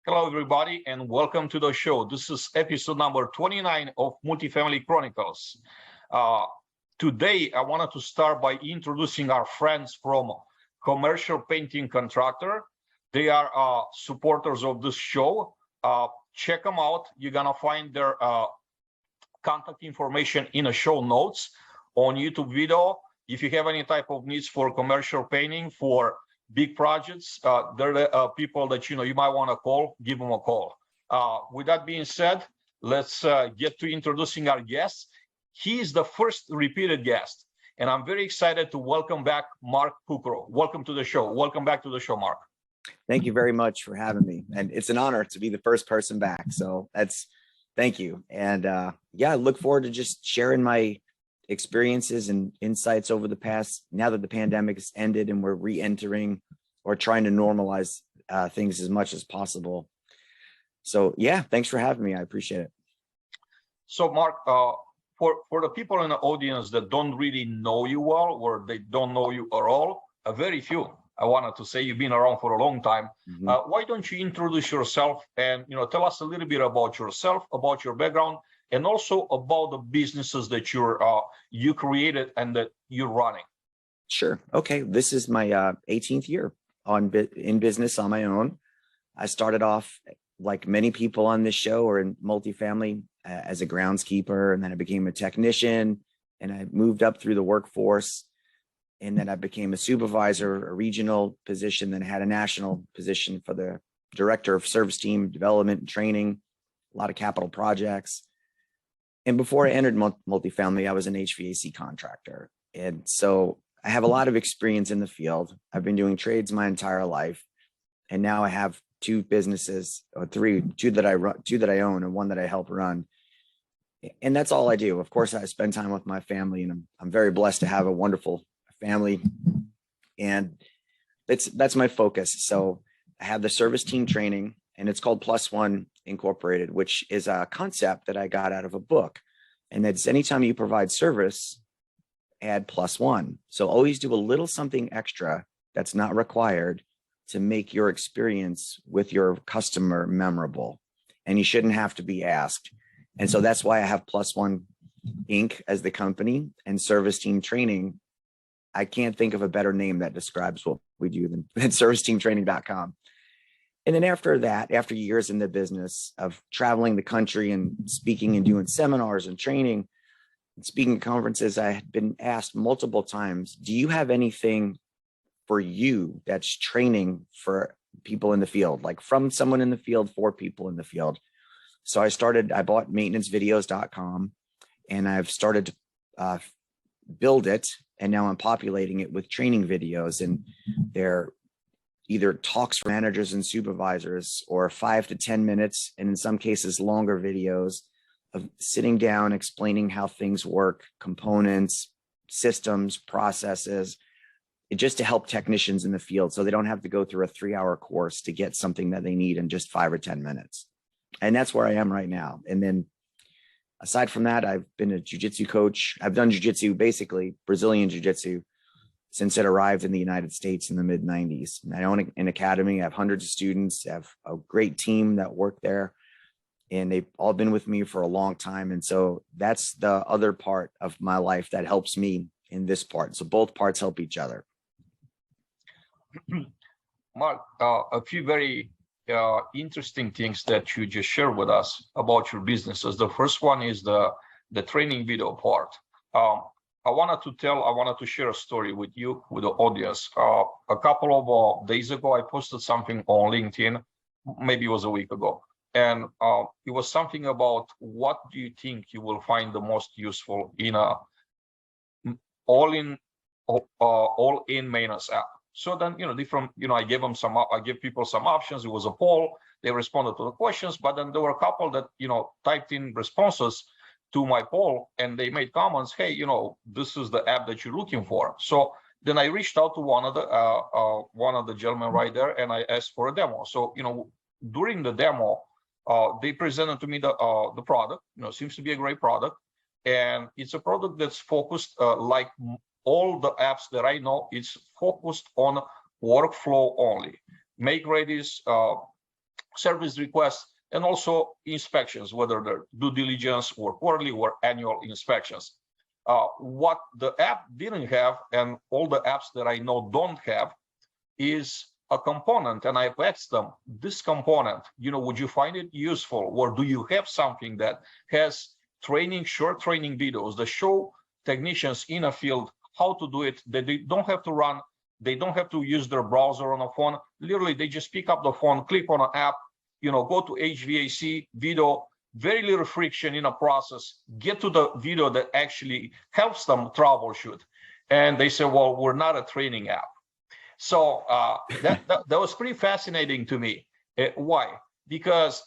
Hello, everybody, and welcome to the show. This is episode number 29 of Multifamily Chronicles. Today, I wanted to start by introducing our friends from Commercial Painting Contractor. They are supporters of this show. Check them out. You're going to find their contact information in the show notes on YouTube video. If you have any type of needs for commercial painting, for big projects, they're the people that you might want to call. Give them a call. With that being said, let's get to introducing our guest. He is the first repeated guest, and I'm very excited to welcome back Mark Cukro. Welcome to the show. Welcome back to the show, Mark. Thank you very much for having me, and it's an honor to be the first person back. So thank you, and yeah, I look forward to just sharing my experiences and insights over the past, now that the pandemic has ended and we're re-entering or trying to normalize things as much as possible. So yeah, thanks for having me. I appreciate it. So Mark, for the people in the audience that don't really know you well, or they don't know you at all, very few, I wanted to say you've been around for a long time. Why don't you introduce yourself and tell us a little bit about yourself, about your background, and also about the businesses that you created and that you're running. Sure. Okay. This is my 18th year in business on my own. I started off, like many people on this show or in multifamily, as a groundskeeper, and then I became a technician, and I moved up through the workforce, and then I became a supervisor, a regional position, then I had a national position for the director of service team development and training, a lot of capital projects. And before I entered multifamily, I was an HVAC contractor. And so I have a lot of experience in the field. I've been doing trades my entire life. And now I have two businesses, or two that I own and one that I help run. And that's all I do. Of course, I spend time with my family, and I'm very blessed to have a wonderful family. And that's my focus. So I have the service team training, and it's called Plus One Incorporated, which is a concept that I got out of a book. And that's anytime you provide service, add plus one. So always do a little something extra that's not required to make your experience with your customer memorable. And you shouldn't have to be asked. And so that's why I have Plus One Inc. as the company, and service team training. I can't think of a better name that describes what we do than serviceteamtraining.com. And then after that, after years in the business of traveling the country and speaking and doing seminars and training and speaking at conferences, I had been asked multiple times, do you have anything for you that's training for people in the field, like from someone in the field for people in the field? So I bought maintenancevideos.com, and I've started to build it, and now I'm populating it with training videos, and they're either talks for managers and supervisors, or 5 to 10 minutes, and in some cases longer videos of sitting down, explaining how things work, components, systems, processes, just to help technicians in the field so they don't have to go through a 3-hour course to get something that they need in just 5 or 10 minutes. And that's where I am right now. And then aside from that, I've been a jiu-jitsu coach. I've done jiu-jitsu, basically Brazilian jiu-jitsu, since it arrived in the United States in the mid-90s. I own an academy. I have hundreds of students. I have a great team that work there, and they've all been with me for a long time. And so that's the other part of my life that helps me in this part. So both parts help each other. Mark, a few very interesting things that you just shared with us about your businesses. The first one is the training video part. I wanted to share a story with you, with the audience. A couple of days ago, I posted something on LinkedIn, maybe it was a week ago. And it was something about, what do you think you will find the most useful in a all-in maintenance app? So then, I gave people some options. It was a poll. They responded to the questions, but then there were a couple that, typed in responses to my poll, and they made comments, hey, this is the app that you're looking for. So then I reached out to one of the gentlemen right there, and I asked for a demo. So, during the demo, they presented to me the product. Seems to be a great product, and it's a product that's focused, like all the apps that I know, it's focused on workflow only. Make readies, service requests, and also inspections, whether they're due diligence or quarterly or annual inspections. What the app didn't have, and all the apps that I know don't have, is a component. And I've asked them, this component, would you find it useful? Or do you have something that has short training videos that show technicians in a field how to do it, that they don't have to run, they don't have to use their browser on a phone. Literally, they just pick up the phone, click on an app, go to HVAC video, very little friction in a process, get to the video that actually helps them troubleshoot. And they say, well, we're not a training app. So that was pretty fascinating to me. Why? Because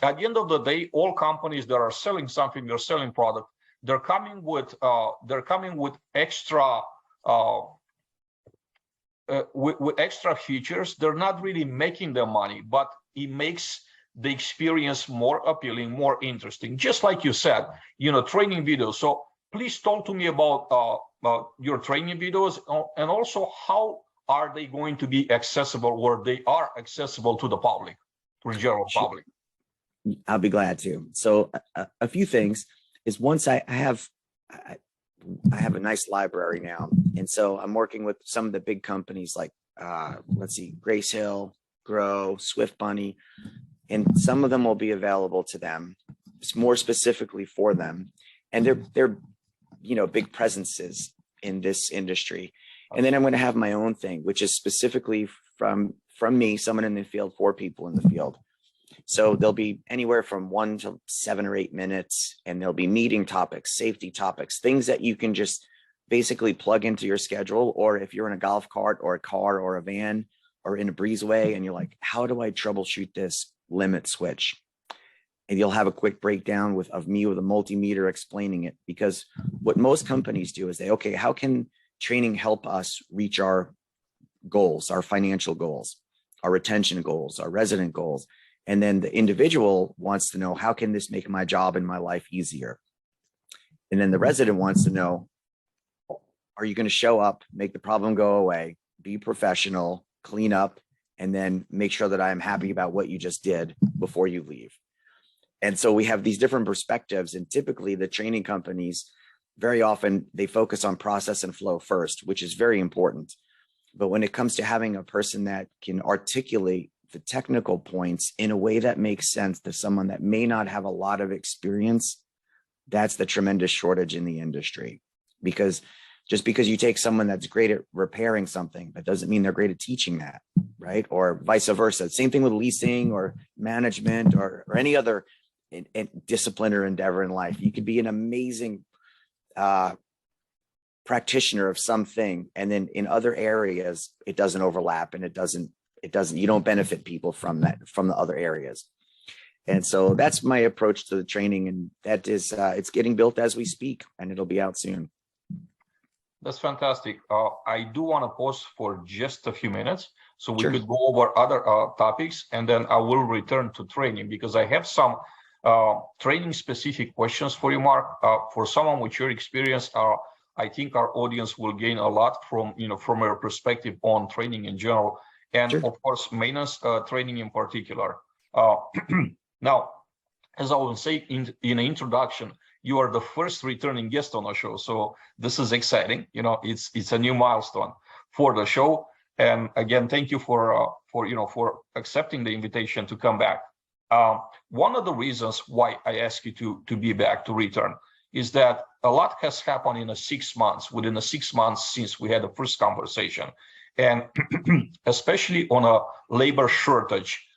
at the end of the day, all companies that are selling something, they're selling product, they're coming with extra with extra features. They're not really making their money, but it makes the experience more appealing, more interesting. Just like you said, training videos. So please talk to me about your training videos, and also how are they going to be accessible, or they are accessible to the public, to the general public? I'll be glad to. So a few things is, once I have a nice library now. And so I'm working with some of the big companies like, Grace Hill, Grow, Swift Bunny, and some of them will be available to them more specifically for them. And they're big presences in this industry. And then I'm going to have my own thing, which is specifically from me, someone in the field, for people in the field. So there'll be anywhere from 1 to 7 or 8 minutes, and there'll be meeting topics, safety topics, things that you can just basically plug into your schedule. Or if you're in a golf cart or a car or a van or in a breezeway and you're like, how do I troubleshoot this limit switch? And you'll have a quick breakdown of me with a multimeter explaining it. Because what most companies do is okay, how can training help us reach our goals, our financial goals, our retention goals, our resident goals? And then the individual wants to know, how can this make my job and my life easier? And then the resident wants to know, are you going to show up, make the problem go away, be professional, clean up, and then make sure that I am happy about what you just did before you leave? And so we have these different perspectives. And typically the training companies, very often they focus on process and flow first, which is very important. But when it comes to having a person that can articulate the technical points in a way that makes sense to someone that may not have a lot of experience, that's the tremendous shortage in the industry. Because just because you take someone that's great at repairing something, that doesn't mean they're great at teaching that, right? Or vice versa. Same thing with leasing or management or any other discipline or endeavor in life. You could be an amazing practitioner of something, and then in other areas it doesn't overlap, and you don't benefit people from the other areas. And so that's my approach to the training, and that is it's getting built as we speak, and it'll be out soon. That's fantastic. I do want to pause for just a few minutes so we Sure. could go over other topics, and then I will return to training, because I have some training specific questions for you, Mark. For someone with your experience, I think our audience will gain a lot from your perspective on training in general, and Sure. of course maintenance training in particular. Now, as I will say in the introduction, you are the first returning guest on the show, so this is exciting. It's a new milestone for the show, and again, thank you for accepting the invitation to come back. One of the reasons why I ask you to be back, to return, is that a lot has happened within the 6 months since we had the first conversation, and especially on a labor shortage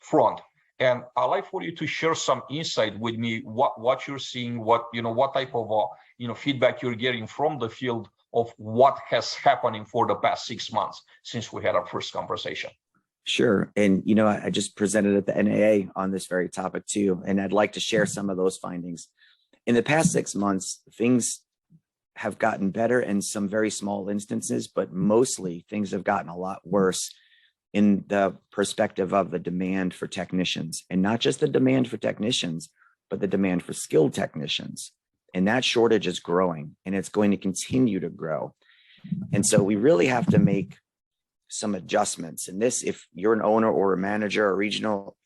front. And I'd like for you to share some insight with me, what you're seeing, what type of feedback you're getting from the field of what has happening for the past 6 months since we had our first conversation. Sure. And, I just presented at the NAA on this very topic too, and I'd like to share some of those findings. In the past 6 months, things have gotten better in some very small instances, but mostly things have gotten a lot worse in the perspective of the demand for technicians, and not just the demand for technicians, but the demand for skilled technicians. And that shortage is growing, and it's going to continue to grow. And so we really have to make some adjustments. And this, if you're an owner or a manager or regional,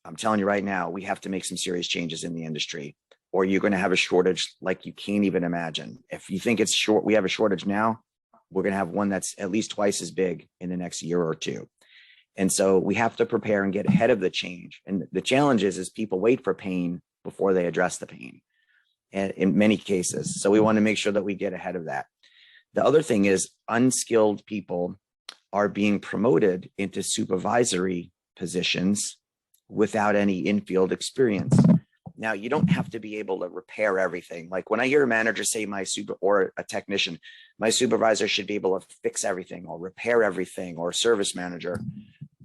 I'm telling you right now, we have to make some serious changes in the industry, or you're going to have a shortage like you can't even imagine. If you think it's short, we have a shortage now, we're going to have one that's at least twice as big in the next year or two. And so we have to prepare and get ahead of the change. And the challenge is people wait for pain before they address the pain, and in many cases. So we want to make sure that we get ahead of that. The other thing is unskilled people are being promoted into supervisory positions without any in-field experience. Now, you don't have to be able to repair everything. Like when I hear a manager say or a technician, my supervisor should be able to fix everything or repair everything, or a service manager,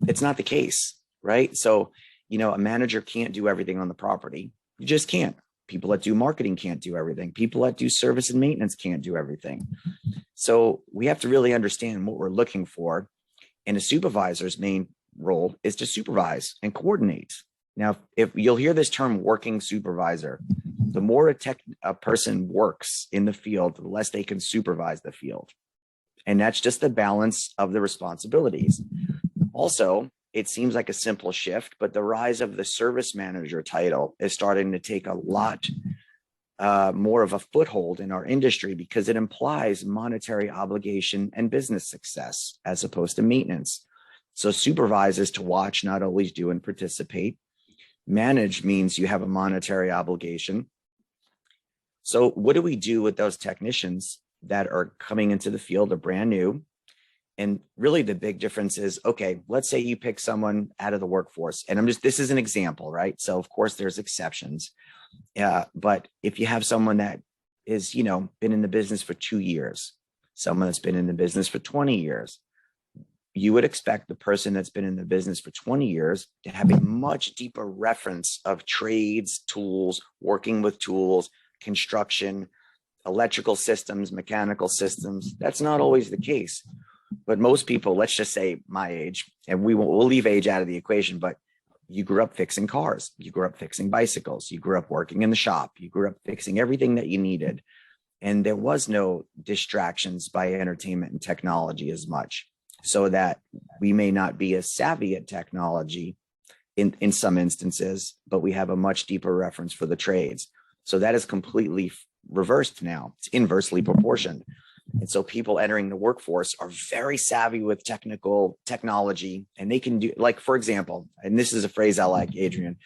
it's not the case, right? So, a manager can't do everything on the property. You just can't. People that do marketing can't do everything. People that do service and maintenance can't do everything. So we have to really understand what we're looking for. And a supervisor's main role is to supervise and coordinate. Now, if you'll hear this term working supervisor, the more a person works in the field, the less they can supervise the field. And that's just the balance of the responsibilities. Also, it seems like a simple shift, but the rise of the service manager title is starting to take a lot more of a foothold in our industry, because it implies monetary obligation and business success as opposed to maintenance. So supervise is to watch, not always do and participate. Manage means you have a monetary obligation. So what do we do with those technicians that are coming into the field, are brand new? And really the big difference is, okay, let's say you pick someone out of the workforce, and this is an example, right? So of course there's exceptions. But if you have someone that is, been in the business for 2 years, someone that's been in the business for 20 years, you would expect the person that's been in the business for 20 years to have a much deeper reference of trades, tools, working with tools, construction, electrical systems, mechanical systems. That's not always the case. But most people, let's just say my age, and we'll leave age out of the equation, but you grew up fixing cars, you grew up fixing bicycles, you grew up working in the shop, you grew up fixing everything that you needed. And there was no distractions by entertainment and technology as much, so that we may not be as savvy at technology in some instances, but we have a much deeper reference for the trades. So that is completely reversed now. It's inversely proportioned. And so people entering the workforce are very savvy with technology, and they can do, like, for example, and this is a phrase I like, Adrian,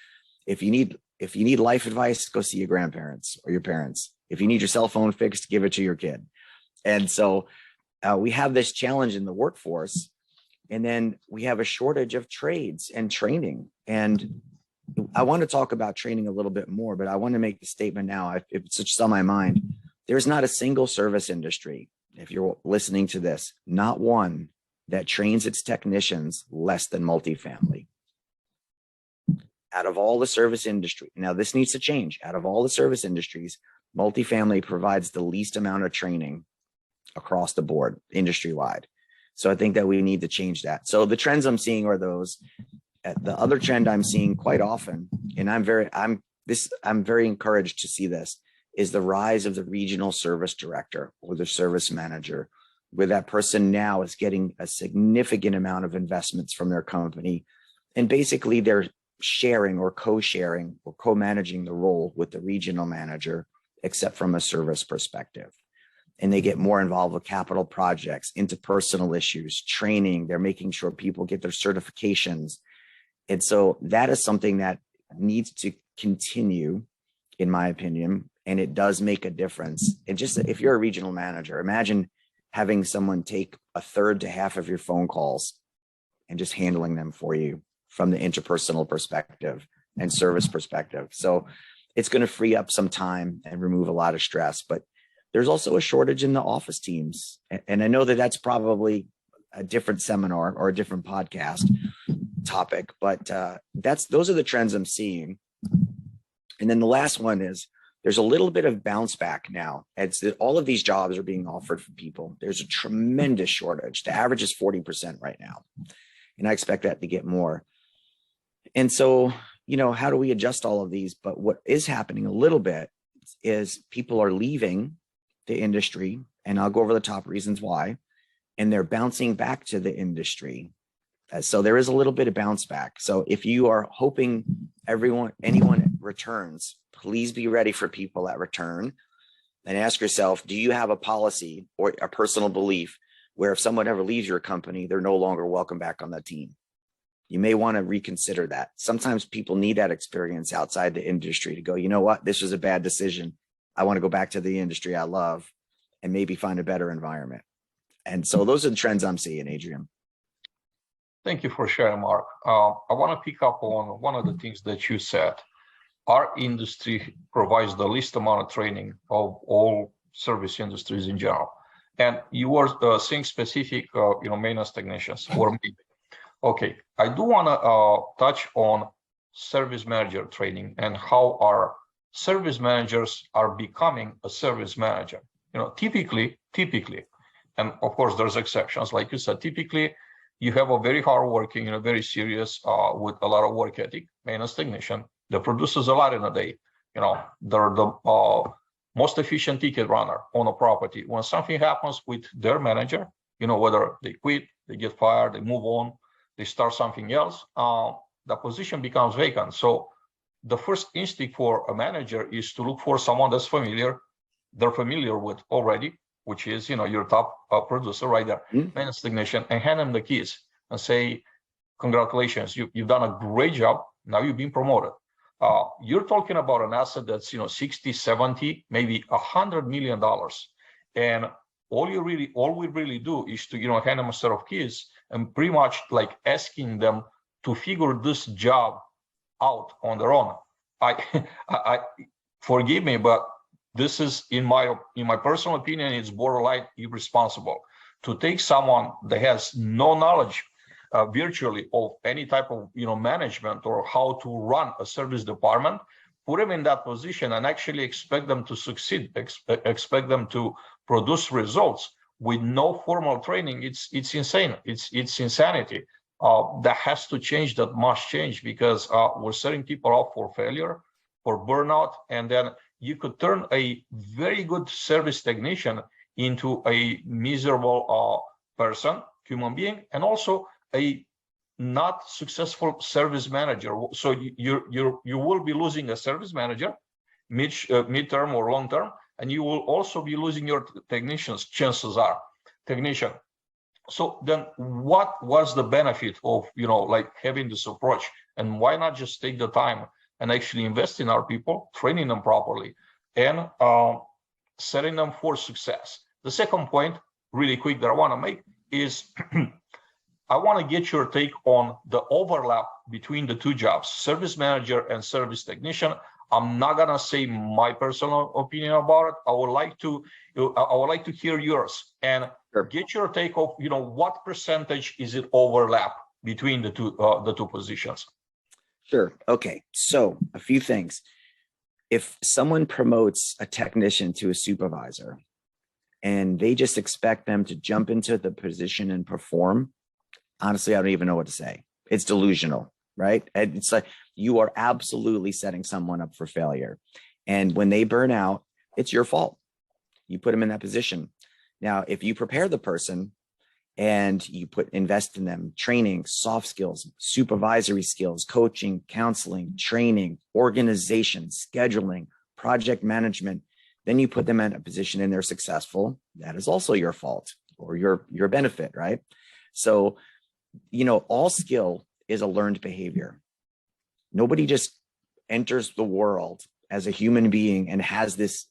if you need life advice, go see your grandparents or your parents. If you need your cell phone fixed, give it to your kid. And so we have this challenge in the workforce, and then we have a shortage of trades and training. And I want to talk about training a little bit more, but I want to make the statement now. It's just on my mind. There's not a single service industry, if you're listening to this, not one that trains its technicians less than multifamily. Out of all the service industry, now this needs to change. Out of all the service industries, multifamily provides the least amount of training across the board, industry-wide. So I think that we need to change that. So the trends I'm seeing are those. The other trend I'm seeing quite often, and I'm very encouraged to see this, is the rise of the regional service director or the service manager, where that person now is getting a significant amount of investments from their company. And basically they're sharing or co-sharing or co-managing the role with the regional manager, except from a service perspective. And they get more involved with capital projects, interpersonal issues, training. They're making sure people get their certifications. And so that is something that needs to continue, in my opinion. And it does make a difference. And just if you're a regional manager, imagine having someone take a third to half of your phone calls and just handling them for you from the interpersonal perspective and service perspective. So it's going to free up some time and remove a lot of stress. But there's also a shortage in the office teams. And I know that that's probably a different seminar or a different podcast topic, but those are the trends I'm seeing. And then the last one is, there's a little bit of bounce back now. It's that all of these jobs are being offered for people. There's a tremendous shortage. The average is 40% right now. And I expect that to get more. And so, how do we adjust all of these? But what is happening a little bit is people are leaving the industry, and I'll go over the top reasons why. and they're bouncing back to the industry. So there is a little bit of bounce back. So if you are hoping anyone returns, please be ready for people that return, and ask yourself, do you have a policy or a personal belief where if someone ever leaves your company, they're no longer welcome back on that team? You may want to reconsider that. Sometimes people need that experience outside the industry to go, you know what, this was a bad decision. I want to go back to the industry I love and maybe find a better environment. And so those are the trends I'm seeing, Adrian. Thank you for sharing, Mark. I want to pick up on one of the things that you said. Our industry provides the least amount of training of all service industries in general. And you were saying specific, maintenance technicians or maybe. Okay, I do want to touch on service manager training and how our service managers are becoming a service manager. Typically, and of course there's exceptions, like you said, typically you have a very hardworking, very serious, with a lot of work ethic, maintenance technician that produces a lot in a day. They're the most efficient ticket runner on a property. When something happens with their manager, whether they quit, they get fired, they move on, they start something else, the position becomes vacant. So the first instinct for a manager is to look for someone that's they're familiar with already, which is, your top producer right there, maintenance technician, and hand them the keys and say, congratulations, you've done a great job. Now you've been promoted. You're talking about an asset that's, 60, 70, maybe $100 million. And all we really do is to, hand them a set of keys and pretty much like asking them to figure this job out on their own. I forgive me, but this is, in my personal opinion, it's borderline irresponsible to take someone that has no knowledge virtually of any type of management or how to run a service department, put them in that position and actually expect them to succeed, expect them to produce results with no formal training. It's insane. It's insanity. That has to change. That must change, because we're setting people up for failure, for burnout, and then you could turn a very good service technician into a miserable person, human being, and also a not successful service manager. So you will be losing a service manager, mid-term or long-term, and you will also be losing your technicians, chances are, technician. So then what was the benefit of, having this approach? And why not just take the time and actually invest in our people, training them properly, and setting them for success? The second point, really quick, that I want to make is I want to get your take on the overlap between the two jobs, service manager and service technician. I'm not gonna say my personal opinion about it. I would like to hear yours and get your take of, what percentage is it overlap between the two positions? Sure. Okay. So a few things. If someone promotes a technician to a supervisor and they just expect them to jump into the position and perform, honestly, I don't even know what to say. It's delusional, right? And it's like you are absolutely setting someone up for failure. And when they burn out, it's your fault. You put them in that position. Now, if you prepare the person and you invest in them, training, soft skills, supervisory skills, coaching, counseling, training, organization, scheduling, project management, then you put them in a position and they're successful, that is also your fault or your benefit, right? So, all skill is a learned behavior. Nobody just enters the world as a human being and has this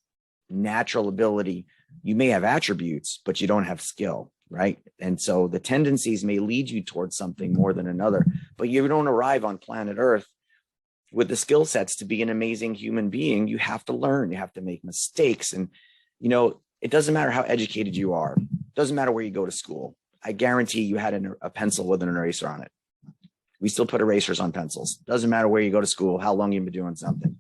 natural ability. You may have attributes, but you don't have skill, right? And so the tendencies may lead you towards something more than another, but you don't arrive on planet Earth with the skill sets to be an amazing human being. You have to learn, you have to make mistakes. And, it doesn't matter how educated you are. It doesn't matter where you go to school. I guarantee you had a pencil with an eraser on it. We still put erasers on pencils. Doesn't matter where you go to school, how long you've been doing something.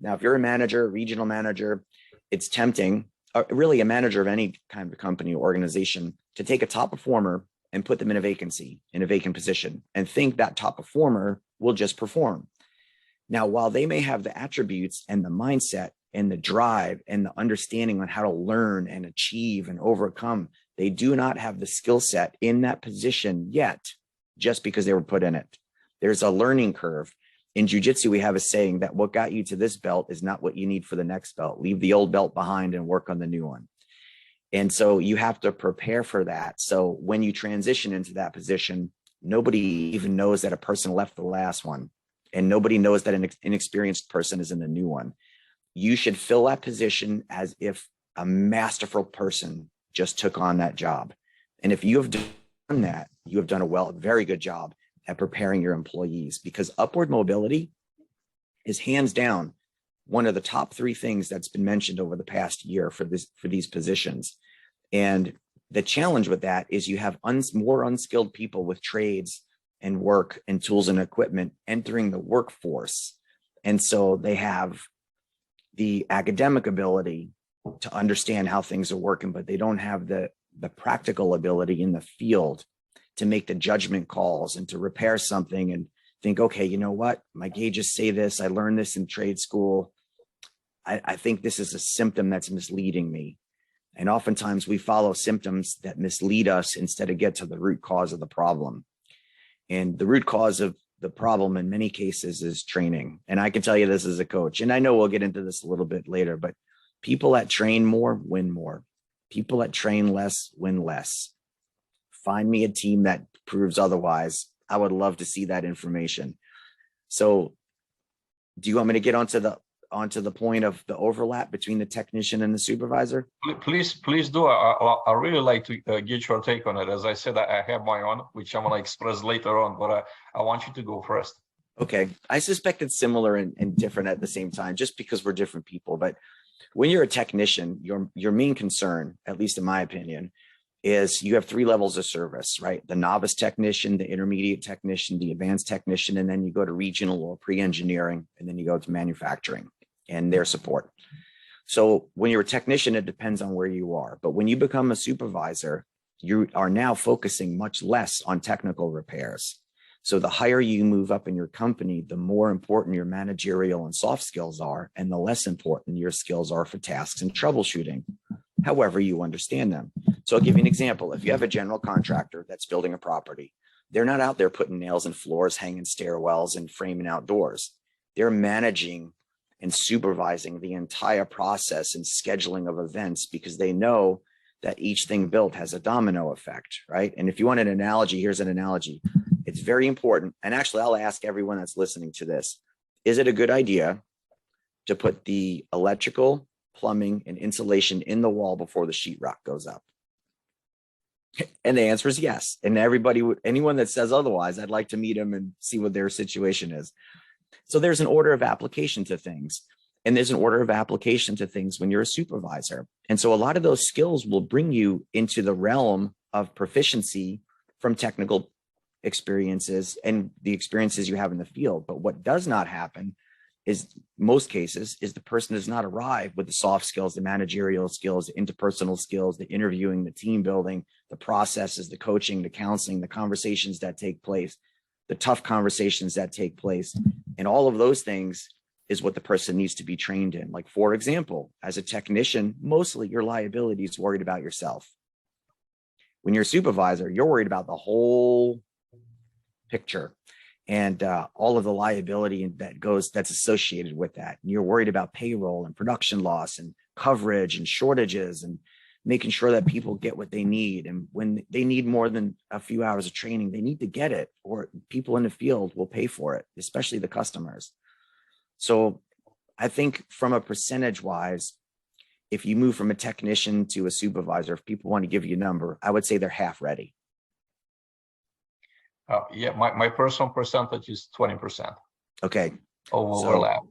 Now, if you're a manager, regional manager, it's tempting, really a manager of any kind of company or organization, to take a top performer and put them in a vacant position, and think that top performer will just perform. Now, while they may have the attributes and the mindset and the drive and the understanding on how to learn and achieve and overcome They do not have the skill set in that position yet, just because they were put in it. There's a learning curve. In jiu-jitsu, we have a saying that what got you to this belt is not what you need for the next belt. Leave the old belt behind and work on the new one. And so you have to prepare for that. So when you transition into that position, nobody even knows that a person left the last one, and nobody knows that an inexperienced person is in the new one. You should fill that position as if a masterful person just took on that job. And if you have done that, you have done a very good job at preparing your employees, because upward mobility is hands down one of the top 3 things that's been mentioned over the past year for these positions. And the challenge with that is you have more unskilled people with trades and work and tools and equipment entering the workforce. And so they have the academic ability to understand how things are working, but they don't have the practical ability in the field to make the judgment calls and to repair something and think, okay, you know what? My gauges say this. I learned this in trade school. I think this is a symptom that's misleading me. And oftentimes we follow symptoms that mislead us instead of get to the root cause of the problem. And the root cause of the problem in many cases is training. And I can tell you this as a coach, and I know we'll get into this a little bit later, but people that train more win more. People that train less win less. Find me a team that proves otherwise. I would love to see that information. So do you want me to get onto the point of the overlap between the technician and the supervisor? Please do. I really like to get your take on it. As I said, I have my own, which I'm going to express later on, but I want you to go first. Okay. I suspect it's similar and different at the same time, just because we're different people. But when you're a technician, your main concern, at least in my opinion, is you have 3 levels of service, right? The novice technician, the intermediate technician, the advanced technician, and then you go to regional or pre-engineering, and then you go to manufacturing and their support. So when you're a technician, it depends on where you are. But when you become a supervisor, you are now focusing much less on technical repairs. So the higher you move up in your company, the more important your managerial and soft skills are, and the less important your skills are for tasks and troubleshooting, however you understand them. So I'll give you an example. If you have a general contractor that's building a property, they're not out there putting nails in floors, hanging stairwells, and framing outdoors. They're managing and supervising the entire process and scheduling of events, because they know that each thing built has a domino effect, right? And if you want an analogy, here's an analogy. It's very important. And actually, I'll ask everyone that's listening to this, is it a good idea to put the electrical, plumbing, and insulation in the wall before the sheetrock goes up? And the answer is yes. And anyone that says otherwise, I'd like to meet them and see what their situation is. So there's an order of application to things. And there's an order of application to things when you're a supervisor. And so a lot of those skills will bring you into the realm of proficiency from technical experiences and the experiences you have in the field. But what does not happen is, most cases, is the person does not arrive with the soft skills, the managerial skills, the interpersonal skills, the interviewing, the team building, the processes, the coaching, the counseling, the conversations that take place, the tough conversations that take place. And all of those things is what the person needs to be trained in. Like, for example, as a technician, mostly your liability is worried about yourself. When you're a supervisor, you're worried about the whole picture and all of the liability that's associated with that. And you're worried about payroll and production loss and coverage and shortages and making sure that people get what they need. And when they need more than a few hours of training, they need to get it, or people in the field will pay for it, especially the customers. So I think from a percentage wise, if you move from a technician to a supervisor, if people want to give you a number, I would say they're half ready. Yeah, my personal percentage is 20%. Okay. Overlap.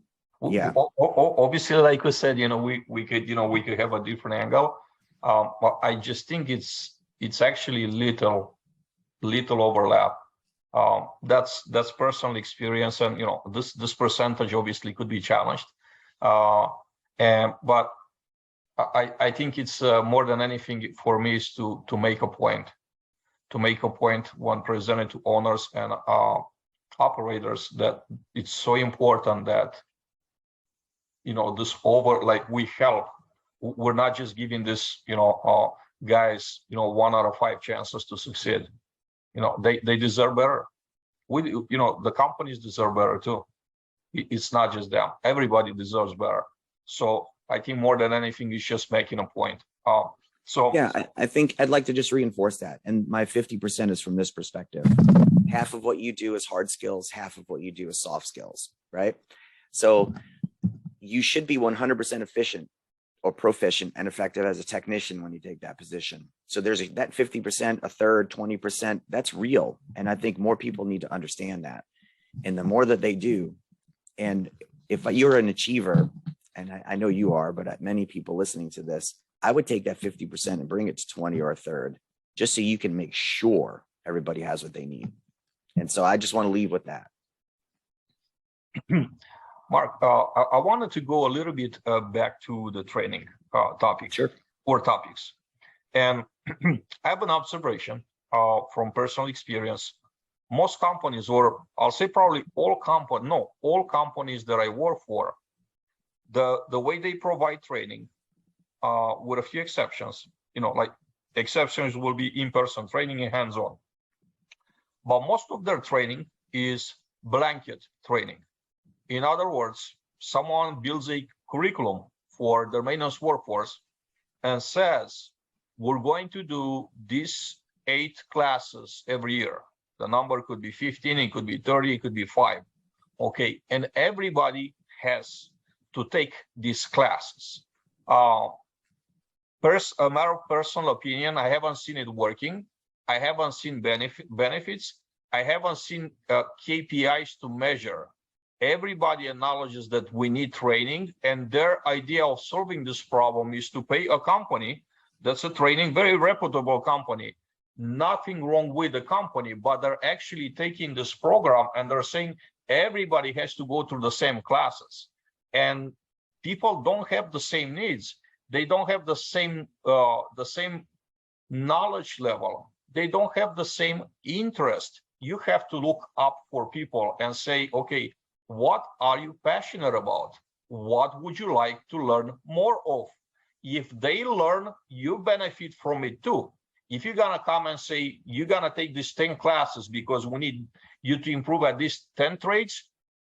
So, yeah. Obviously, like we said, we could have a different angle. But I just think it's actually little overlap. That's personal experience, and this percentage obviously could be challenged. But I think it's more than anything for me is to make a point. To make a point when presented to owners and operators that it's so important that this we help. We're not just giving this guys, 1 out of 5 chances to succeed. They deserve better. The companies deserve better too. It's not just them. Everybody deserves better. So I think more than anything, it's just making a point. I think I'd like to just reinforce that. And my 50% is from this perspective. Half of what you do is hard skills, half of what you do is soft skills, right? So you should be 100% efficient or proficient and effective as a technician when you take that position. So there's that 50%, a third, 20%, that's real. And I think more people need to understand that. And the more that they do, and if you're an achiever, and I know you are, but many people listening to this, I would take that 50% and bring it to 20 or a third, just so you can make sure everybody has what they need. And so I just want to leave with that. Mark, I wanted to go a little bit back to the training topic. Sure. Or topics. And I have an observation from personal experience. Most companies, or I'll say probably all companies that I work for, the way they provide training, with a few exceptions, like exceptions will be in-person training and hands-on. But most of their training is blanket training. In other words, someone builds a curriculum for their maintenance workforce and says, we're going to do these 8 classes every year. The number could be 15, it could be 30, it could be 5. Okay, and everybody has to take these classes. A matter of personal opinion, I haven't seen it working. I haven't seen benefits. I haven't seen KPIs to measure. Everybody acknowledges that we need training, and their idea of solving this problem is to pay a company that's a training, very reputable company. Nothing wrong with the company, but they're actually taking this program and they're saying everybody has to go through the same classes. And people don't have the same needs. They don't have the same knowledge level. They don't have the same interest. You have to look up for people and say, okay, what are you passionate about? What would you like to learn more of? If they learn, you benefit from it too. If you're gonna come and say, you're gonna take these 10 classes because we need you to improve at these 10 traits,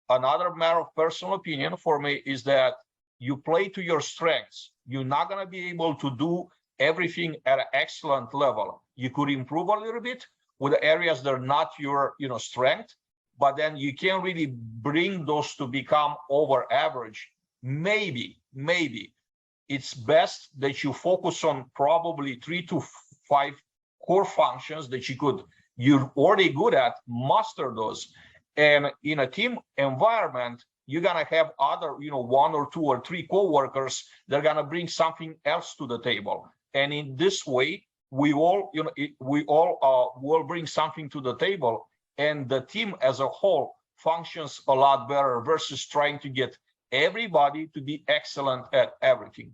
another matter of personal opinion for me is that you play to your strengths. You're not gonna be able to do everything at an excellent level. You could improve a little bit with the areas that are not your strength, but then you can't really bring those to become over average. Maybe it's best that you focus on probably 3 to 5 core functions that you're already good at, master those. And in a team environment, you're gonna have other, 1 or 2 or 3 coworkers that are gonna bring something else to the table. And in this way, we all will bring something to the table, and the team as a whole functions a lot better versus trying to get everybody to be excellent at everything.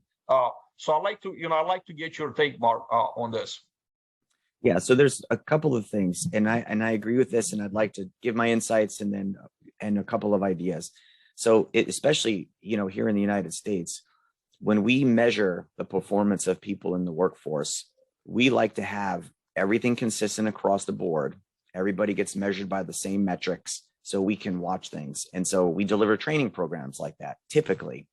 So I'd like to get your take, Mark, on this. Yeah, so there's a couple of things, and I agree with this, and I'd like to give my insights and a couple of ideas. So especially, here in the United States, when we measure the performance of people in the workforce, we like to have everything consistent across the board. Everybody gets measured by the same metrics so we can watch things. And so we deliver training programs like that typically.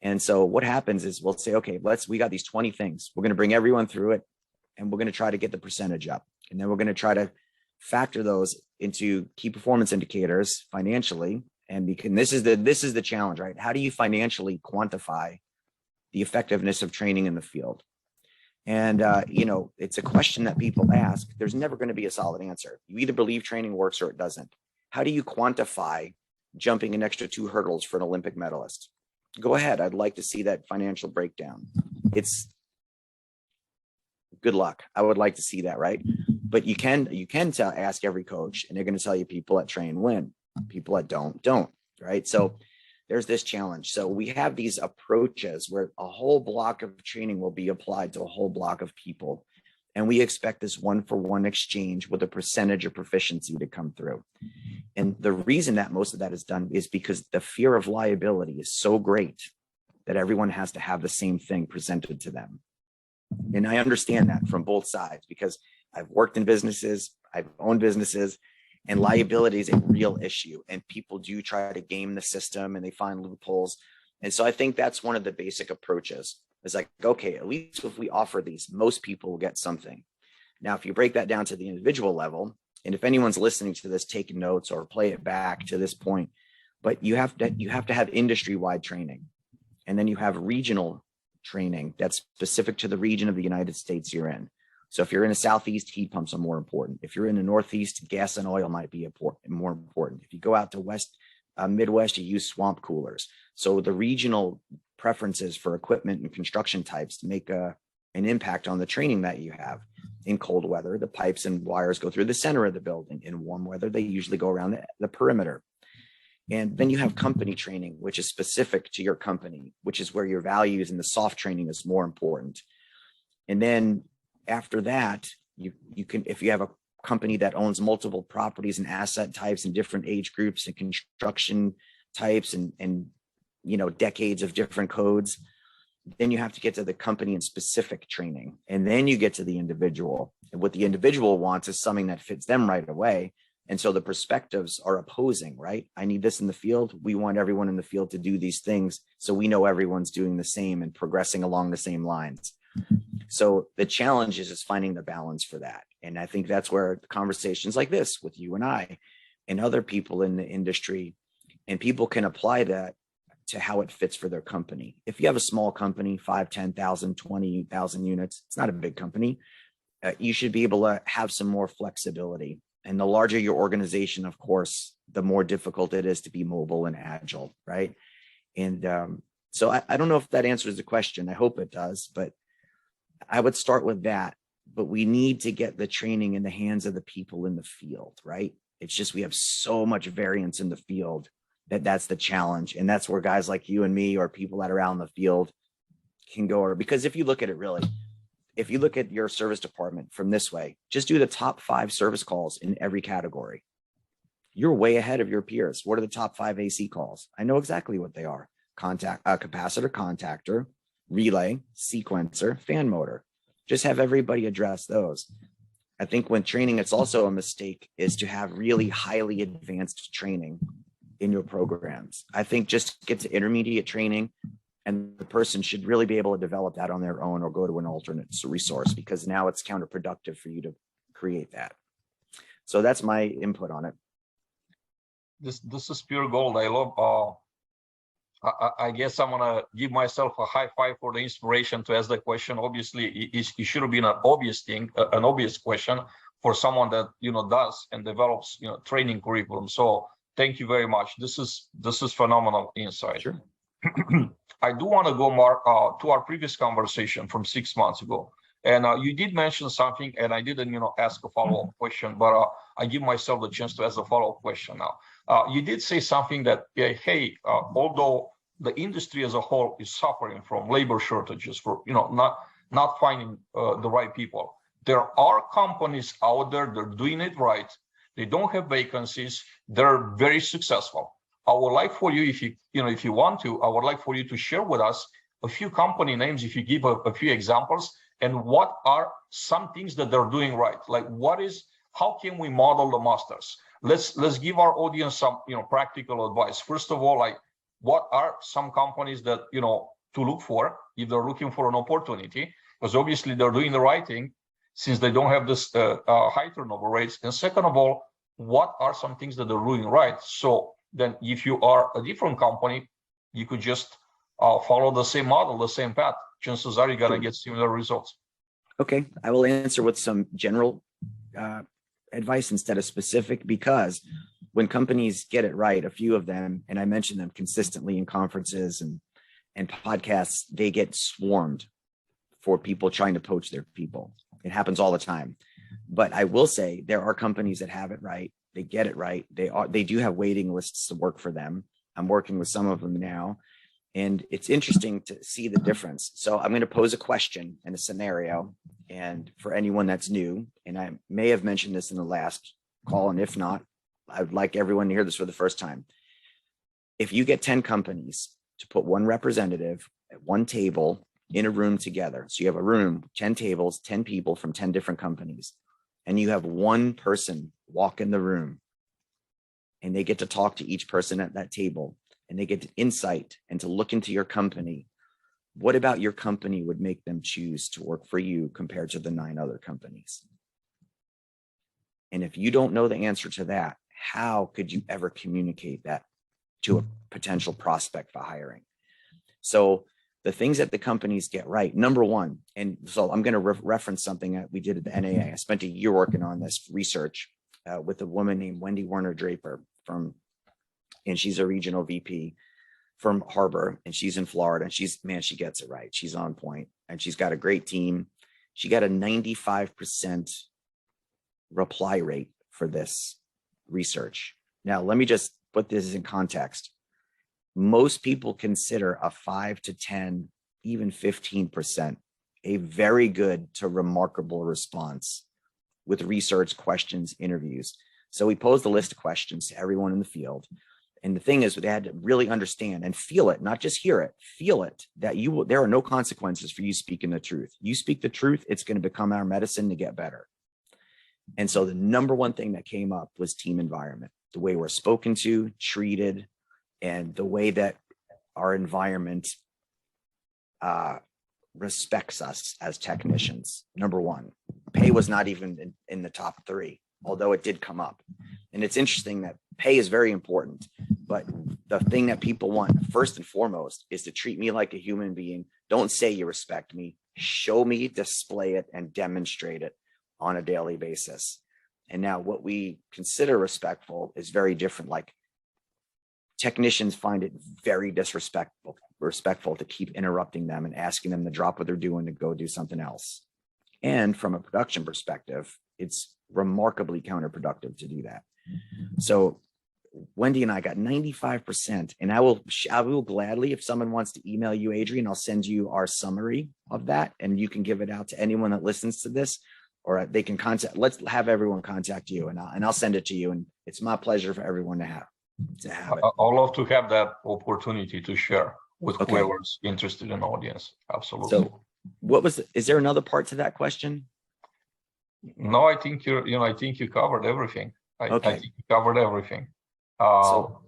And so what happens is we'll say, okay, we got these 20 things. We're going to bring everyone through it, and we're going to try to get the percentage up. And then we're going to try to factor those into key performance indicators financially. And this is the challenge, right? How do you financially quantify the effectiveness of training in the field? And, it's a question that people ask. There's never going to be a solid answer. You either believe training works or it doesn't. How do you quantify jumping an extra 2 hurdles for an Olympic medalist? Go ahead. I'd like to see that financial breakdown. It's good luck. I would like to see that, right? But you can ask every coach, and they're going to tell you people that train win, people that don't, right? So there's this challenge. So we have these approaches where a whole block of training will be applied to a whole block of people. And we expect this 1-for-1 exchange with a percentage of proficiency to come through. And the reason that most of that is done is because the fear of liability is so great that everyone has to have the same thing presented to them. And I understand that from both sides because I've worked in businesses, I've owned businesses, and liability is a real issue. And people do try to game the system and they find loopholes. And so I think that's one of the basic approaches. It's like, okay, at least if we offer these, most people will get something. Now, if you break that down to the individual level, and if anyone's listening to this, take notes or play it back to this point, but you have to have industry-wide training. And then you have regional training that's specific to the region of the United States you're in. So if you're in the Southeast, heat pumps are more important. If you're in the Northeast, gas and oil might be more important. If you go out to Midwest, you use swamp coolers. So the regional preferences for equipment and construction types make an impact on the training that you have. In cold weather, the pipes and wires go through the center of the building. In warm weather, they usually go around the perimeter. And then you have company training, which is specific to your company, which is where your values and the soft training is more important. And then after that, you can, if you have a company that owns multiple properties and asset types and different age groups and construction types and decades of different codes, then you have to get to the company and specific training. And then you get to the individual. And what the individual wants is something that fits them right away. And so the perspectives are opposing, right? I need this in the field. We want everyone in the field to do these things. So we know everyone's doing the same and progressing along the same lines. So the challenge is finding the balance for that. And I think that's where conversations like this with you and I and other people in the industry, and people can apply that to how it fits for their company. If you have a small company, 5, 10,000, 20,000 units, it's not a big company. You should be able to have some more flexibility. And the larger your organization, of course, the more difficult it is to be mobile and agile, right? And so I don't know if that answers the question. I hope it does, but I would start with that. But we need to get the training in the hands of the people in the field, right? It's just we have so much variance in the field that's the challenge. And that's where guys like you and me or people that are out in the field can go. Because if you look at it really, if you look at your service department from this way, just do the top 5 service calls in every category. You're way ahead of your peers. What are the top 5 AC calls? I know exactly what they are. Capacitor, contactor, relay, sequencer, fan motor. Just have everybody address those. I think when training, it's also a mistake is to have really highly advanced training in your programs. I think just get to intermediate training, and the person should really be able to develop that on their own or go to an alternate resource, because now it's counterproductive for you to create that. So that's my input on it. This is pure gold. I love. I guess I'm gonna give myself a high five for the inspiration to ask the question. Obviously, it should have been an obvious thing, an obvious question for someone that does and develops training curriculum. So thank you very much. This is phenomenal insight. Sure. I do want to go, Mark, to our previous conversation from 6 months ago. And you did mention something, and I didn't, ask a follow-up question, but I give myself the chance to ask a follow-up question now. You did say something that, hey, although the industry as a whole is suffering from labor shortages for, not finding the right people, there are companies out there that are doing it right. They don't have vacancies. They're very successful. I would like for you, if you want to, I would like for you to share with us a few company names, if you give a few examples, and what are some things that they're doing right? Like how can we model the masters? Let's give our audience some, practical advice. First of all, like what are some companies that, to look for if they're looking for an opportunity? Because obviously they're doing the right thing since they don't have this high turnover rates. And second of all, what are some things that they're doing right? So then if you are a different company, you could just follow the same model, the same path. Chances are you're going to get similar results. Okay, I will answer with some general advice instead of specific, because when companies get it right, a few of them, and I mention them consistently in conferences and podcasts, they get swarmed for people trying to poach their people. It happens all the time. But I will say there are companies that have it right. They get it right. They do have waiting lists to work for them. I'm working with some of them now, and it's interesting to see the difference. So I'm going to pose a question and a scenario, and for anyone that's new, and I may have mentioned this in the last call, and if not, I would like everyone to hear this for the first time. If you get 10 companies to put one representative at one table in a room together. So you have a room, 10 tables, 10 people from 10 different companies, and you have one person walk in the room, and they get to talk to each person at that table, and they get insight and to look into your company. What about your company would make them choose to work for you compared to the 9 other companies? And if you don't know the answer to that, how could you ever communicate that to a potential prospect for hiring? So the things that the companies get right, number one, and so I'm going to reference something that we did at the NAA. I spent a year working on this research with a woman named Wendy Warner Draper and she's a regional VP from Harbor, and she's in Florida, and she gets it right. She's on point, and she's got a great team. She got a 95% reply rate for this research. Now, let me just put this in context. Most people consider a 5 to 10, even 15%, a very good to remarkable response with research, questions, interviews. So we posed a list of questions to everyone in the field. And the thing is, they had to really understand and feel it, not just hear it, feel it, that there are no consequences for you speaking the truth. You speak the truth, it's going to become our medicine to get better. And so the number one thing that came up was team environment, the way we're spoken to, treated, and the way that our environment respects us as technicians. Number one, pay was not even in the top 3, although it did come up. And it's interesting that pay is very important, but the thing that people want first and foremost is to treat me like a human being. Don't say you respect me, show me, display it, and demonstrate it on a daily basis. And now what we consider respectful is very different. Like, technicians find it very respectful to keep interrupting them and asking them to drop what they're doing to go do something else. And from a production perspective, it's remarkably counterproductive to do that. So Wendy and I got 95%, and I will gladly, if someone wants to email you, Adrian, I'll send you our summary of that, and you can give it out to anyone that listens to this, or they can let's have everyone contact you, and I'll send it to you. And it's my pleasure for everyone to have it. I'd love to have that opportunity to share with whoever's interested in the audience. Absolutely. So is there another part to that question? No, I think I think you covered everything. I think you covered everything. So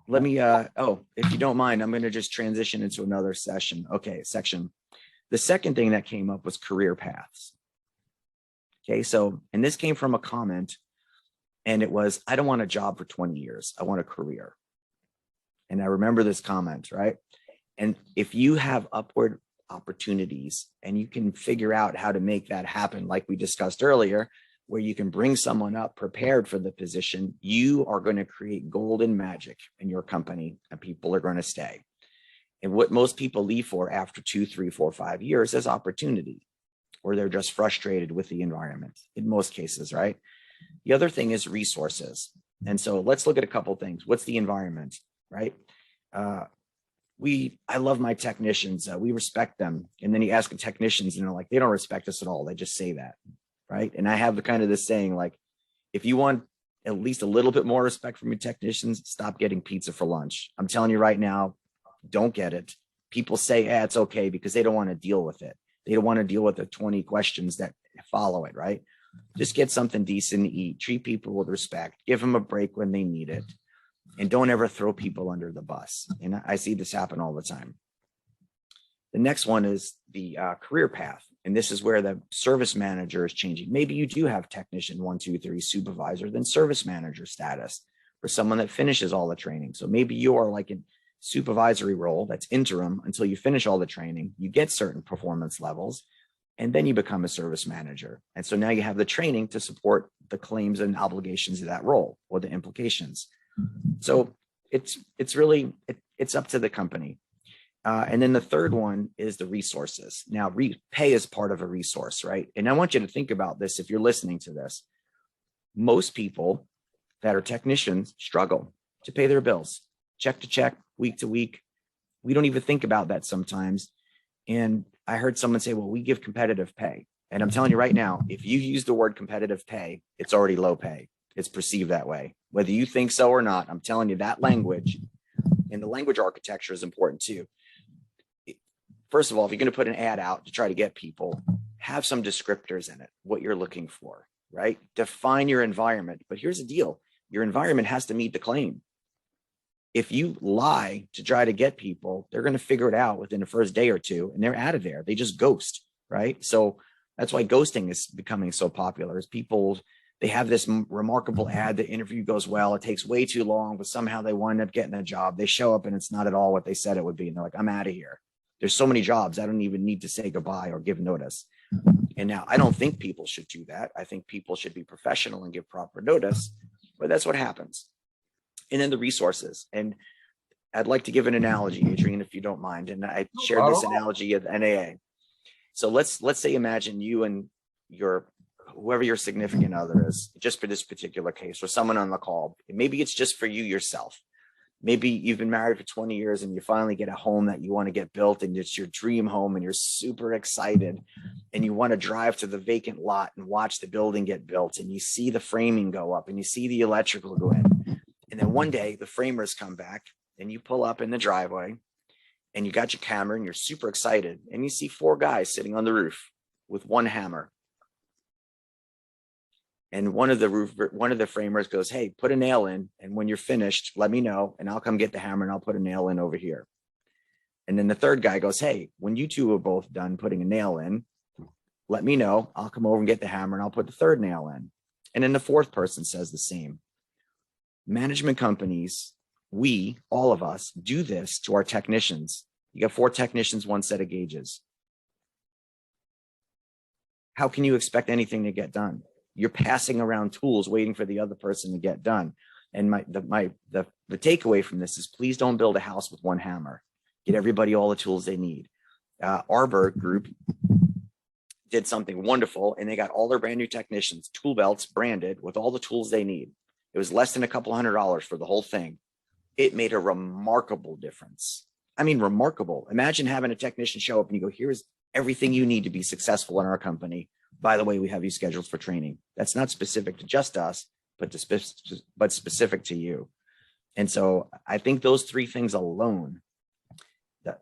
let me, if you don't mind, I'm going to just transition into another section. Section. The second thing that came up was career paths. Okay. So, and this came from a comment, and it was, I don't want a job for 20 years. I want a career. And I remember this comment, right? And if you have upward opportunities and you can figure out how to make that happen, like we discussed earlier, where you can bring someone up prepared for the position, you are going to create golden magic in your company, and people are going to stay. And what most people leave for after 2, 3, 4, 5 years is opportunity, or they're just frustrated with the environment in most cases, right? The other thing is resources. And so let's look at a couple of things. What's the environment, right? I love my technicians. We respect them. And then you ask the technicians, and they're like, they don't respect us at all. They just say that. Right. And I have the kind of this saying, like, if you want at least a little bit more respect from your technicians, stop getting pizza for lunch. I'm telling you right now, don't get it. People say, it's okay, because they don't want to deal with it. They don't want to deal with the 20 questions that follow it. Right. Just get something decent to eat, treat people with respect, give them a break when they need it, and don't ever throw people under the bus. And I see this happen all the time. The next one is the career path. And this is where the service manager is changing. Maybe you do have technician 1, 2, 3 supervisor, then service manager status for someone that finishes all the training. So maybe you are like in supervisory role that's interim until you finish all the training, you get certain performance levels, and then you become a service manager. And so now you have the training to support the claims and obligations of that role, or the implications. So it's really up to the company. And then the third one is the resources. Now, pay is part of a resource, right? And I want you to think about this if you're listening to this. Most people that are technicians struggle to pay their bills, check to check, week to week. We don't even think about that sometimes. And I heard someone say, well, we give competitive pay. And I'm telling you right now, if you use the word competitive pay, it's already low pay. It's perceived that way. Whether you think so or not, I'm telling you that language, and the language architecture is important too. first of all, if you're going to put an ad out to try to get people, have some descriptors in it, what you're looking for, right? Define your environment. But here's the deal. Your environment has to meet the claim. If you lie to try to get people, they're going to figure it out within the first day or two, and they're out of there. They just ghost, right? So that's why ghosting is becoming so popular. Is people, they have this remarkable ad, the interview goes well, it takes way too long, but somehow they wind up getting a job. They show up and it's not at all what they said it would be. And they're like, I'm out of here. There's so many jobs, I don't even need to say goodbye or give notice. And now I don't think people should do that. I think people should be professional and give proper notice, but that's what happens. And then the resources. And I'd like to give an analogy, Adrian, if you don't mind. And I shared this analogy at NAA. So let's say, imagine you and whoever your significant other is, just for this particular case, or someone on the call. Maybe it's just for you yourself. Maybe you've been married for 20 years and you finally get a home that you want to get built, and it's your dream home and you're super excited and you want to drive to the vacant lot and watch the building get built, and you see the framing go up and you see the electrical go in. And then one day the framers come back and you pull up in the driveway and you got your camera and you're super excited and you see 4 guys sitting on the roof with one hammer. And one of the framers goes, hey, put a nail in, and when you're finished, let me know and I'll come get the hammer and I'll put a nail in over here. And then the third guy goes, hey, when you two are both done putting a nail in, let me know, I'll come over and get the hammer and I'll put the third nail in. And then the fourth person says the same. Management companies, all of us, do this to our technicians. You got 4 technicians, 1 set of gauges. How can you expect anything to get done? You're passing around tools, waiting for the other person to get done. And the takeaway from this is, please don't build a house with 1 hammer. Get everybody all the tools they need. Arbor Group did something wonderful, and they got all their brand new technicians, tool belts branded with all the tools they need. It was less than a couple $100 for the whole thing. It made a remarkable difference. I mean, remarkable. Imagine having a technician show up and you go, here's everything you need to be successful in our company. By the way, we have you scheduled for training. That's not specific to just us, but specific to you. And so I think those 3 things alone,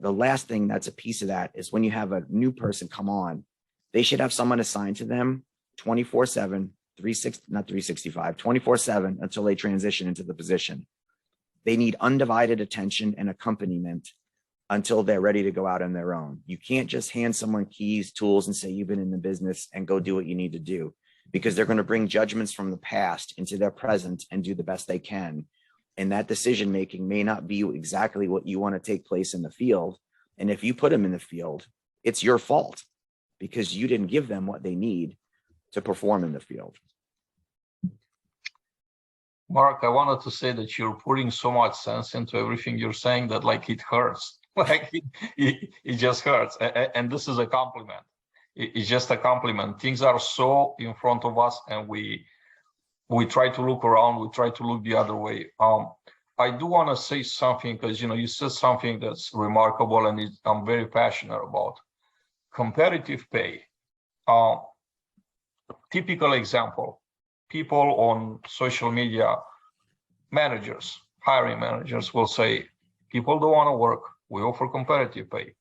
the last thing that's a piece of that is when you have a new person come on, they should have someone assigned to them 24/7, 24/7 until they transition into the position. They need undivided attention and accompaniment until they're ready to go out on their own. You can't just hand someone keys, tools, and say you've been in the business and go do what you need to do, because they're going to bring judgments from the past into their present and do the best they can. And that decision making may not be exactly what you want to take place in the field. And if you put them in the field, it's your fault because you didn't give them what they need to perform in the field. Mark, I wanted to say that you're putting so much sense into everything you're saying that like it hurts. Like it just hurts. And this is a compliment. It's just a compliment. Things are so in front of us, and we try to look around, we try to look the other way. I do want to say something, because you said something that's remarkable, and I'm very passionate about. Competitive pay. Typical example. People on social media, managers, hiring managers will say, people don't want to work, we offer competitive pay.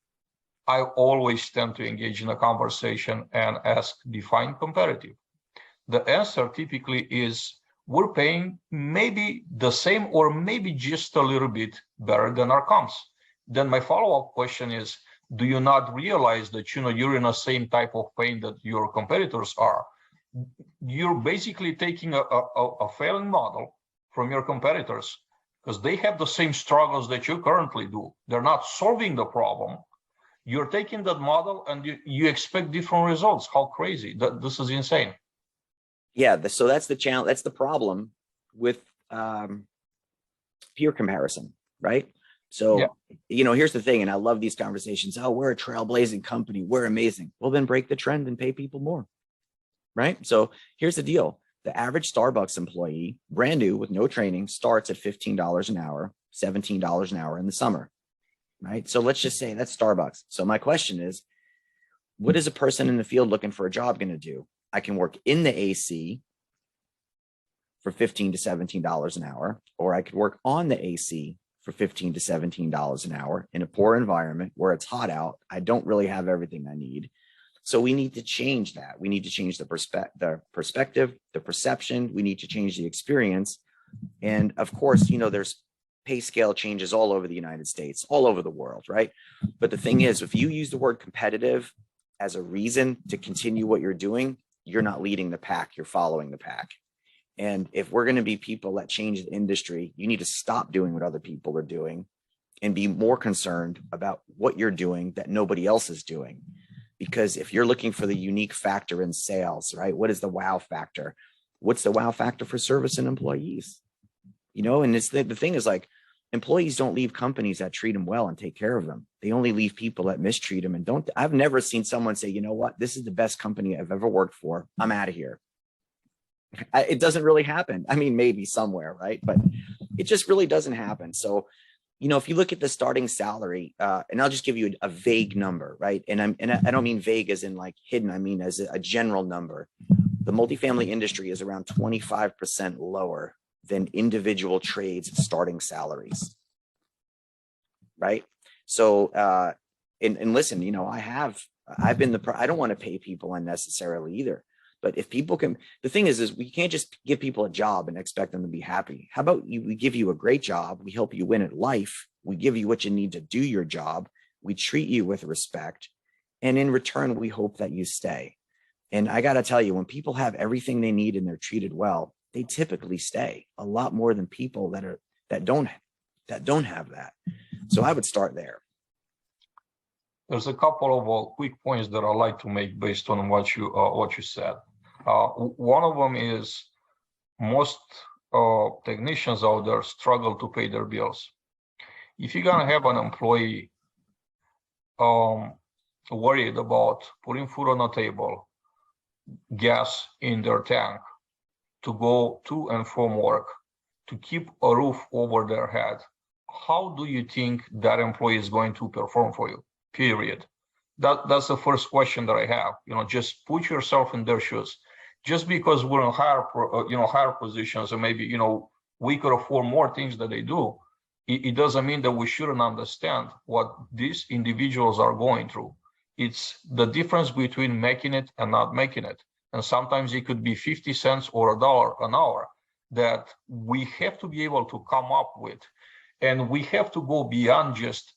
I always tend to engage in a conversation and ask, define competitive. The answer typically is, we're paying maybe the same or maybe just a little bit better than our comps. Then my follow-up question is, do you not realize that you're in the same type of pain that your competitors are? You're basically taking a failing model from your competitors, because they have the same struggles that you currently do. They're not solving the problem. You're taking that model and you expect different results. How crazy. This is insane. Yeah, so that's the challenge. That's the problem with peer comparison, right? So, yeah. Here's the thing, and I love these conversations. Oh, we're a trailblazing company. We're amazing. Well, then break the trend and pay people more. Right? So here's the deal. The average Starbucks employee, brand new with no training, starts at $15 an hour, $17 an hour in the summer. Right? So let's just say that's Starbucks. So my question is, what is a person in the field looking for a job going to do? I can work in the AC for $15 to $17 an hour, or I could work on the AC for $15 to $17 an hour in a poor environment where it's hot out. I don't really have everything I need. So we need to change that. We need to change the perspective, the perception. We need to change the experience. And of course, there's pay scale changes all over the United States, all over the world, right? But the thing is, if you use the word competitive as a reason to continue what you're doing, you're not leading the pack, you're following the pack. And if we're going to be people that change the industry, you need to stop doing what other people are doing and be more concerned about what you're doing that nobody else is doing. Because if you're looking for the unique factor in sales, right? What is the wow factor? What's the wow factor for service and employees? And it's the thing is, like, employees don't leave companies that treat them well and take care of them. They only leave people that mistreat them. And I've never seen someone say, you know what, this is the best company I've ever worked for, I'm out of here. It doesn't really happen. I mean, maybe somewhere, right? But it just really doesn't happen. So, if you look at the starting salary, and I'll just give you a vague number, right? And I don't mean vague as in like hidden. I mean as a general number. The multifamily industry is around 25% lower than individual trades starting salaries, right? So, and listen, I've been I don't want to pay people unnecessarily either. But if people can, the thing is we can't just give people a job and expect them to be happy. How about we give you a great job? We help you win at life. We give you what you need to do your job. We treat you with respect. And in return, we hope that you stay. And I got to tell you, when people have everything they need and they're treated well, they typically stay a lot more than people that don't have that. So I would start there. There's a couple of quick points that I'd like to make based on what you said. One of them is most technicians out there struggle to pay their bills. If you're gonna have an employee worried about putting food on the table, gas in their tank, to go to and from work, to keep a roof over their head, how do you think that employee is going to perform for you? Period. That's the first question that I have. Just put yourself in their shoes. Just because we're in higher positions, and maybe we could afford more things that they do, it doesn't mean that we shouldn't understand what these individuals are going through. It's the difference between making it and not making it. And sometimes it could be 50 cents or $1 an hour that we have to be able to come up with. And we have to go beyond just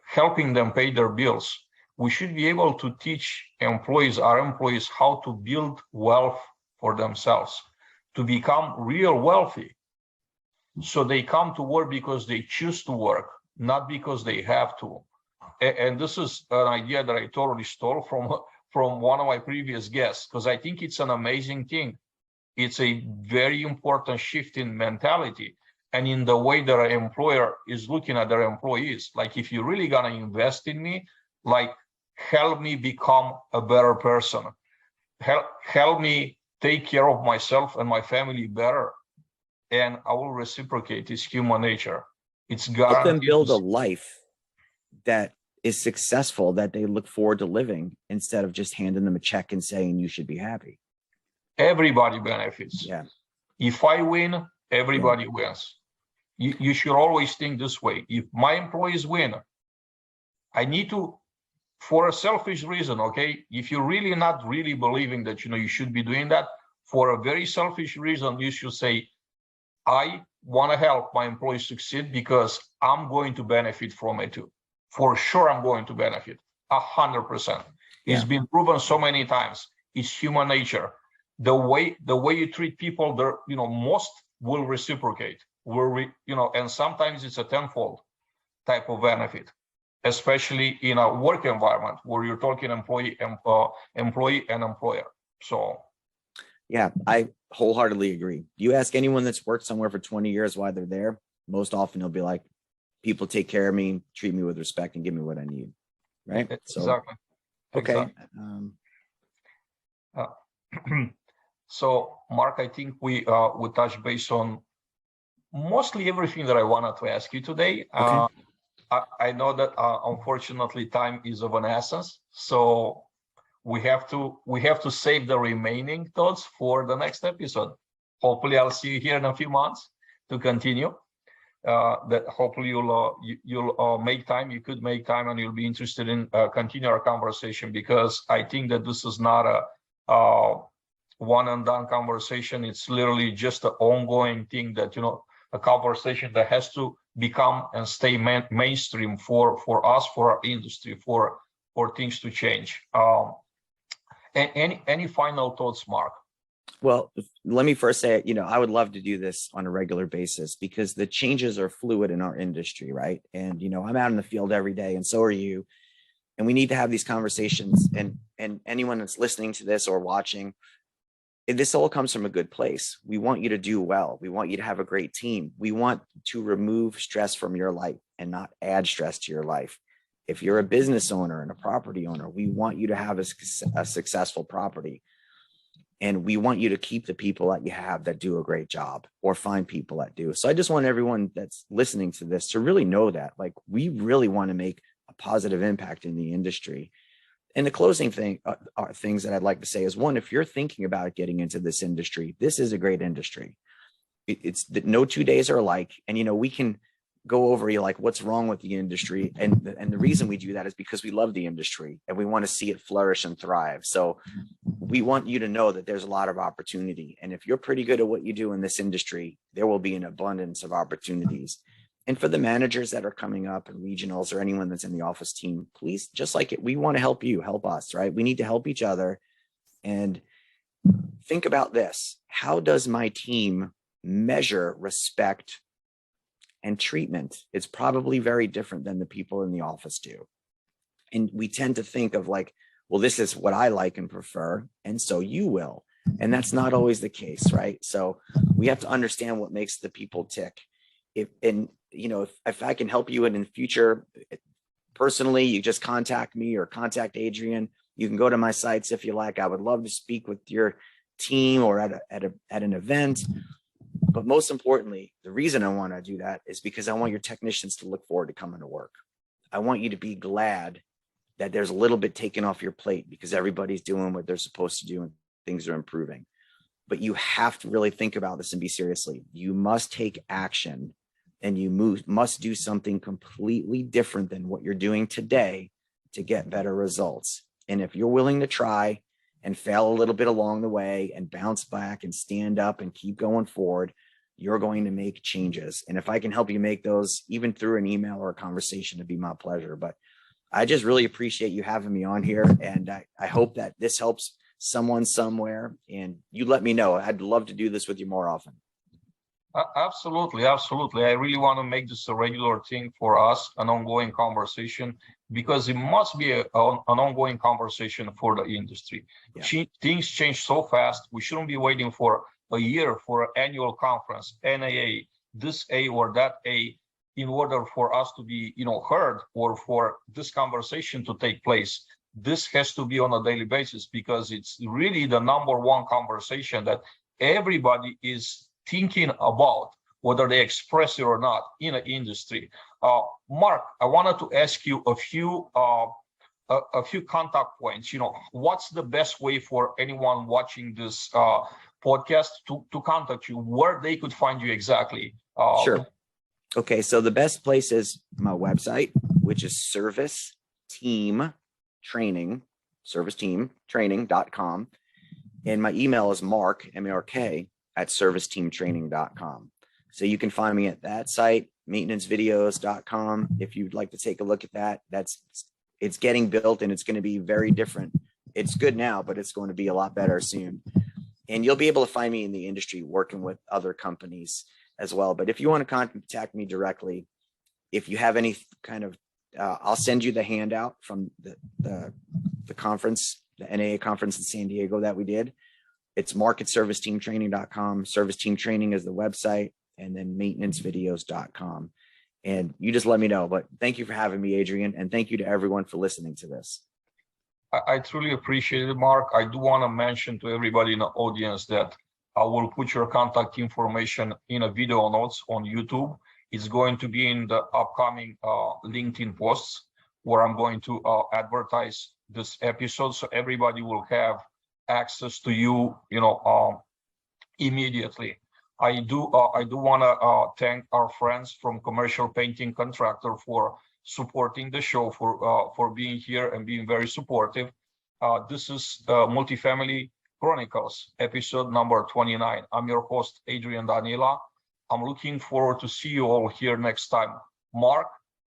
helping them pay their bills. We should be able to teach our employees how to build wealth for themselves, to become real wealthy. So they come to work because they choose to work, not because they have to. And this is an idea that I totally stole from one of my previous guests, because I think it's an amazing thing. It's a very important shift in mentality and in the way that an employer is looking at their employees. Like, if you're really gonna invest in me, like, help me become a better person. Help me take care of myself and my family better. And I will reciprocate. It's human nature. It's guaranteed. Help them build a life that is successful, that they look forward to living, instead of just handing them a check and saying you should be happy. Everybody benefits. Yeah. If I win, everybody wins. You should always think this way. If my employees win, I need to, for a selfish reason, okay? If you're really not really believing that, you should be doing that, for a very selfish reason, you should say, I want to help my employees succeed because I'm going to benefit from it too. For sure, I'm going to benefit 100%. It's been proven so many times. It's human nature. The way you treat people, most will reciprocate. And sometimes it's a tenfold type of benefit, especially in a work environment where you're talking employee and employer. So, yeah, I wholeheartedly agree. You ask anyone that's worked somewhere for 20 years why they're there, most often they'll be like, people take care of me, treat me with respect, and give me what I need. Right? Exactly. Okay. So, Mark, I think we touched base on mostly everything that I wanted to ask you today. Okay. I know that unfortunately time is of an essence, so we have to save the remaining thoughts for the next episode. Hopefully, I'll see you here in a few months to continue. that hopefully you'll make time. You could make time, and you'll be interested in continue our conversation, because I think that this is not a one and done conversation. It's literally just an ongoing thing that, a conversation that has to become and stay mainstream for us, for our industry, for things to change. Any final thoughts, Mark? Well, let me first say, I would love to do this on a regular basis, because the changes are fluid in our industry, right? And, I'm out in the field every day, and so are you. And we need to have these conversations. And anyone that's listening to this or watching, this all comes from a good place. We want you to do well. We want you to have a great team. We want to remove stress from your life and not add stress to your life. If you're a business owner and a property owner, we want you to have a successful property. And we want you to keep the people that you have that do a great job, or find people that do. So I just want everyone that's listening to this to really know that, we really want to make a positive impact in the industry. And the closing thing are things that I'd like to say is, one, if you're thinking about getting into this industry, this is a great industry. It's that no 2 days are alike. And, we can go over what's wrong with the industry. And the reason we do that is because we love the industry and we want to see it flourish and thrive. So we want you to know that there's a lot of opportunity. And if you're pretty good at what you do in this industry, there will be an abundance of opportunities. And for the managers that are coming up, and regionals, or anyone that's in the office team, please, just like it, we want to help you, help us, right? We need to help each other. And think about this. How does my team measure respect and treatment? It's probably very different than the people in the office do. And we tend to think of well, this is what I like and prefer, and so you will. And that's not always the case, right? So we have to understand what makes the people tick. If I can help you in the personally, you just contact me or contact Adrian. You can go to my sites if you like. I would love to speak with your team or at an event. But most importantly, the reason I want to do that is because I want your technicians to look forward to coming to work. I want you to be glad that there's a little bit taken off your plate, because everybody's doing what they're supposed to do and things are improving. But you have to really think about this and be seriously. You must take action, and you must do something completely different than what you're doing today to get better results. And if you're willing to try and fail a little bit along the way and bounce back and stand up and keep going forward, you're going to make changes. And if I can help you make those, even through an email or a conversation, it'd be my pleasure. But I just really appreciate you having me on here. And I hope that this helps someone somewhere, and you let me know. I'd love to do this with you more often. Absolutely. I really want to make this a regular thing for us, an ongoing conversation, because it must be an ongoing conversation for the industry. Yeah. Things change so fast. We shouldn't be waiting for a year for an annual conference, NAA, this A or that A, in order for us to be, heard, or for this conversation to take place. This has to be on a daily basis, because it's really the number one conversation that everybody is thinking about, whether they express it or not in the industry. Mark, I wanted to ask you a few contact points. What's the best way for anyone watching this podcast to contact you, where they could find you exactly? Sure. Okay, so the best place is my website, which is serviceteamtraining.com. And my email is Mark, M-A-R-K, at serviceteamtraining.com. So you can find me at that site, maintenancevideos.com. If you'd like to take a look at that, it's getting built, and it's going to be very different. It's good now, but it's going to be a lot better soon. And you'll be able to find me in the industry working with other companies as well. But if you want to contact me directly, if you have any kind of, I'll send you the handout from the conference, the NAA conference in San Diego that we did. It's Mark at serviceteamtraining.com. Service Team Training is the website, and then maintenancevideos.com. And you just let me know. But thank you for having me, Adrian. And thank you to everyone for listening to this. I truly appreciate it, Mark. I do want to mention to everybody in the audience that I will put your contact information in a video notes on YouTube. It's going to be in the upcoming LinkedIn posts, where I'm going to advertise this episode, so everybody will have access to you, immediately. I do want to thank our friends from Commercial Painting Contractor for supporting the show, for being here and being very supportive. This is Multifamily Chronicles, episode number 29. I'm your host, Adrian Danila. I'm looking forward to see you all here next time. Mark,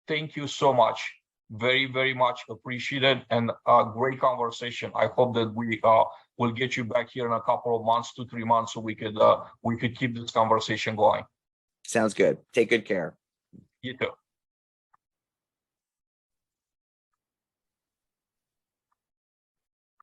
thank you so much. Very, very much appreciated, and a great conversation. I hope that we will get you back here in a couple of months, 2-3 months, so we could keep this conversation going. Sounds good. Take good care. You too.